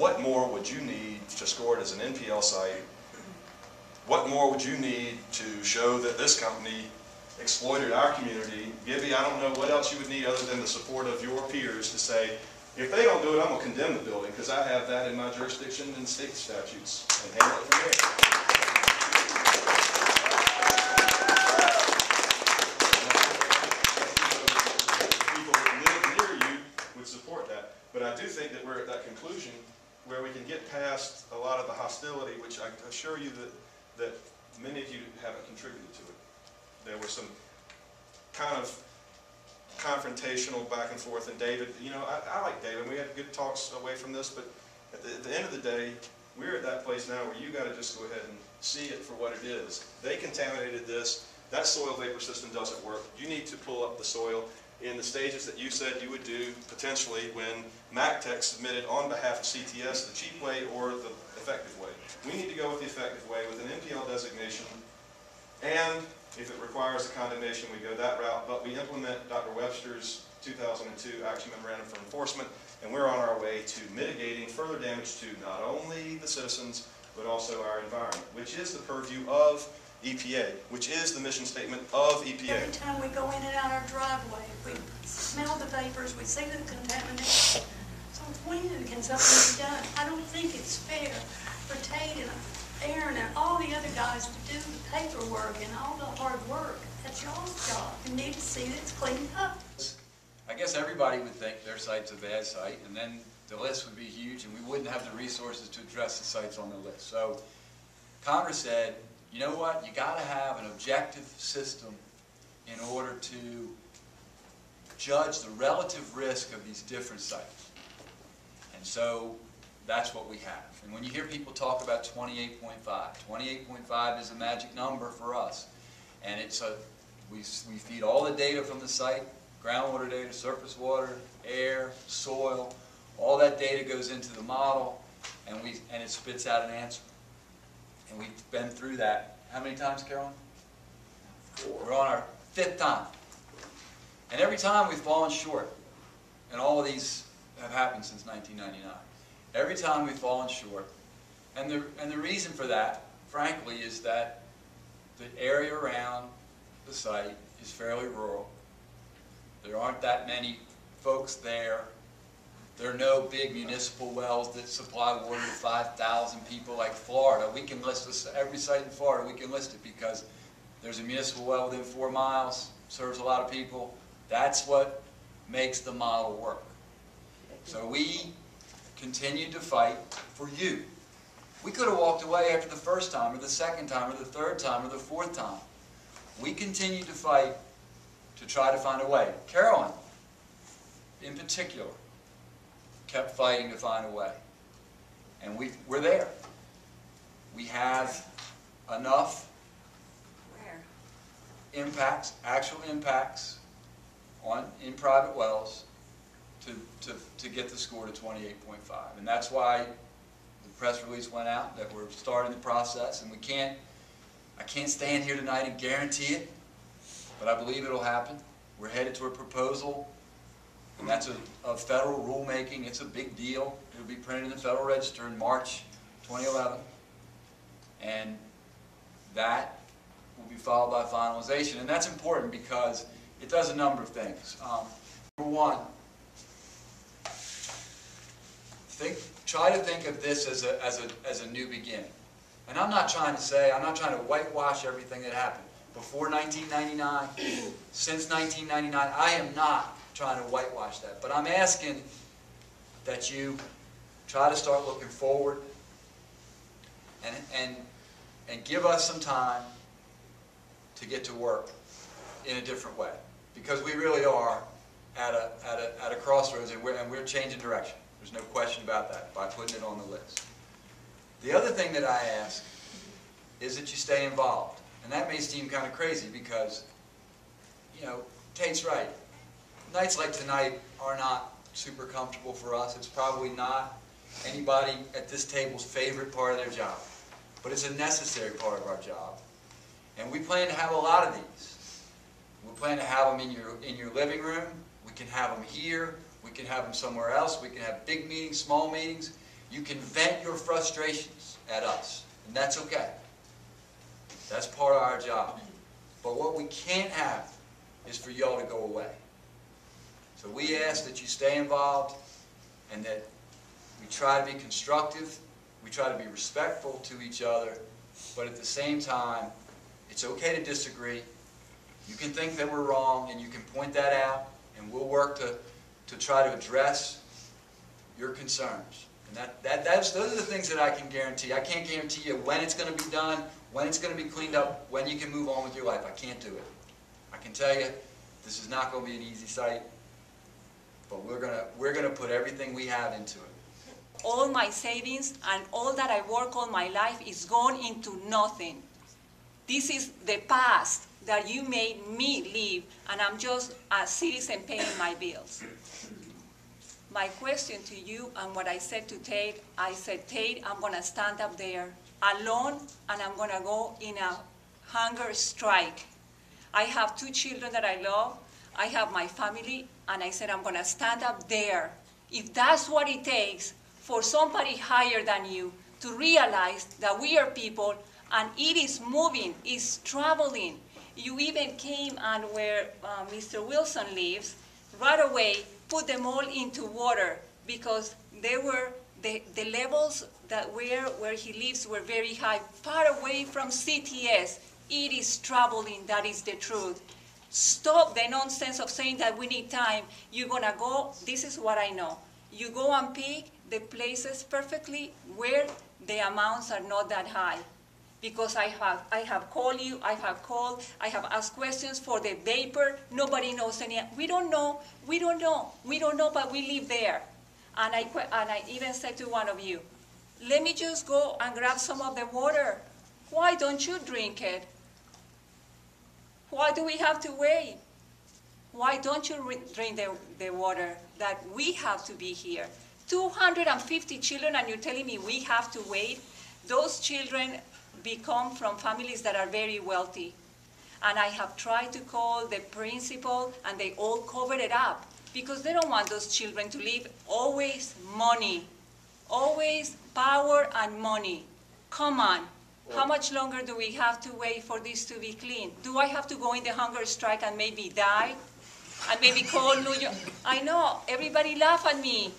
what more would you need to score it as an NPL site? What more would you need to show that this company exploited our community? Gibby, I don't know what else you would need other than the support of your peers to say, if they don't do it, I'm going to condemn the building because I have that in my jurisdiction and state statutes and handle it from there. People that live near you would support that. But I do think that we're at that conclusion where we can get past a lot of the hostility, which I assure you that many of you haven't contributed to it. There were some kind of confrontational back and forth, and David, you know, I like David. We had good talks away from this, but at the end of the day, we're at that place now where you got to just go ahead and see it for what it is. They contaminated this. That soil vapor system doesn't work. You need to pull up the soil in the stages that you said you would do potentially when MacTech submitted on behalf of CTS the cheap way or the effective way. We need to go with the effective way with an NPL designation, and if it requires a condemnation, we go that route, but we implement Dr. Webster's 2002 Action Memorandum for Enforcement, and we're on our way to mitigating further damage to not only the citizens, but also our environment, which is the purview of EPA, which is the mission statement of EPA. Every time we go in and out our driveway, we smell the vapors, we see the contamination. So when can something be done? I don't think it's fair for Tate and Aaron and all the other guys to do the paperwork and all the hard work. That's y'all's job. You need to see that it's cleaned up. I guess everybody would think their site's a bad site, and then the list would be huge, and we wouldn't have the resources to address the sites on the list. So Congress said, you know what, you got to have an objective system in order to judge the relative risk of these different sites. And so that's what we have. And when you hear people talk about 28.5, 28.5 is a magic number for us. And it's we feed all the data from the site, groundwater data, surface water, air, soil, all that data goes into the model, and it spits out an answer. And we've been through that. How many times, Carolyn? 4. We're on our 5th time. And every time we've fallen short. And all of these have happened since 1999. Every time we've fallen short. And the reason for that, frankly, is that the area around the site is fairly rural. There aren't that many folks there. There are no big municipal wells that supply water to 5,000 people like Florida. We can list this, every site in Florida, we can list it because there's a municipal well within 4 miles, serves a lot of people. That's what makes the model work. So we continued to fight for you. We could have walked away after the first time, or the second time, or the third time, or the 4th time. We continued to fight to try to find a way. Carolyn, in particular, kept fighting to find a way. And we're there. We have enough impacts, actual impacts in private wells to get the score to 28.5. And that's why the press release went out that we're starting the process, and I can't stand here tonight and guarantee it, but I believe it'll happen. We're headed to a proposal, and that's a federal rulemaking. It's a big deal. It'll be printed in the Federal Register in March 2011, and that will be followed by finalization. And that's important because it does a number of things. Number one, try to think of this as a new beginning. And I'm not trying to whitewash everything that happened. Before 1999, since 1999, I am not trying to whitewash that. But I'm asking that you try to start looking forward and give us some time to get to work in a different way. Because we really are at a crossroads, and we're changing direction. There's no question about that by putting it on the list. The other thing that I ask is that you stay involved. And that may seem kind of crazy because, you know, Tate's right. Nights like tonight are not super comfortable for us. It's probably not anybody at this table's favorite part of their job. But it's a necessary part of our job. And we plan to have a lot of these. We plan to have them in your living room. We can have them here. We can have them somewhere else. We can have big meetings, small meetings. You can vent your frustrations at us, and that's okay. That's part of our job. But what we can't have is for y'all to go away. So we ask that you stay involved and that we try to be constructive, we try to be respectful to each other, but at the same time, it's okay to disagree. You can think that we're wrong and you can point that out, and we'll work to try to address your concerns. And those are the things that I can guarantee. I can't guarantee you when it's going to be done, when it's going to be cleaned up, when you can move on with your life. I can't do it. I can tell you this is not going to be an easy site, but we're going to put everything we have into it. All my savings and all that I work all my life is gone into nothing. This is the past that you made me live, and I'm just a citizen paying my bills. My question to you, and what I said to Tate, I said, Tate, I'm going to stand up there alone, and I'm going to go in a hunger strike. I have 2 children that I love. I have my family, and I said, I'm going to stand up there. If that's what it takes for somebody higher than you to realize that we are people, and it is moving, it's traveling. You even came and where Mr. Wilson lives, right away put them all into water because they were the levels that where he lives were very high, far away from CTS. It is traveling, that is the truth. Stop the nonsense of saying that we need time. You're gonna go, this is what I know. You go and pick the places perfectly where the amounts are not that high. Because I have called you, I have asked questions for the vapor. Nobody knows any. We don't know, but we live there. And I even said to one of you, let me just go and grab some of the water. Why don't you drink it? Why do we have to wait? Why don't you drink the water that we have to be here? 250 children, and you're telling me we have to wait? Those children become from families that are very wealthy. And I have tried to call the principal, and they all covered it up because they don't want those children to live. Always money, always power and money. Come on. How much longer do we have to wait for this to be clean? Do I have to go in the hunger strike and maybe die? And maybe call New York? I know, everybody laugh at me.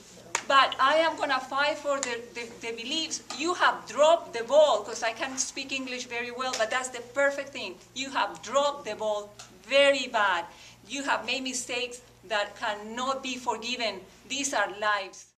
But I am going to fight for the beliefs. You have dropped the ball, because I can't speak English very well, but that's the perfect thing. You have dropped the ball very bad. You have made mistakes that cannot be forgiven. These are lives.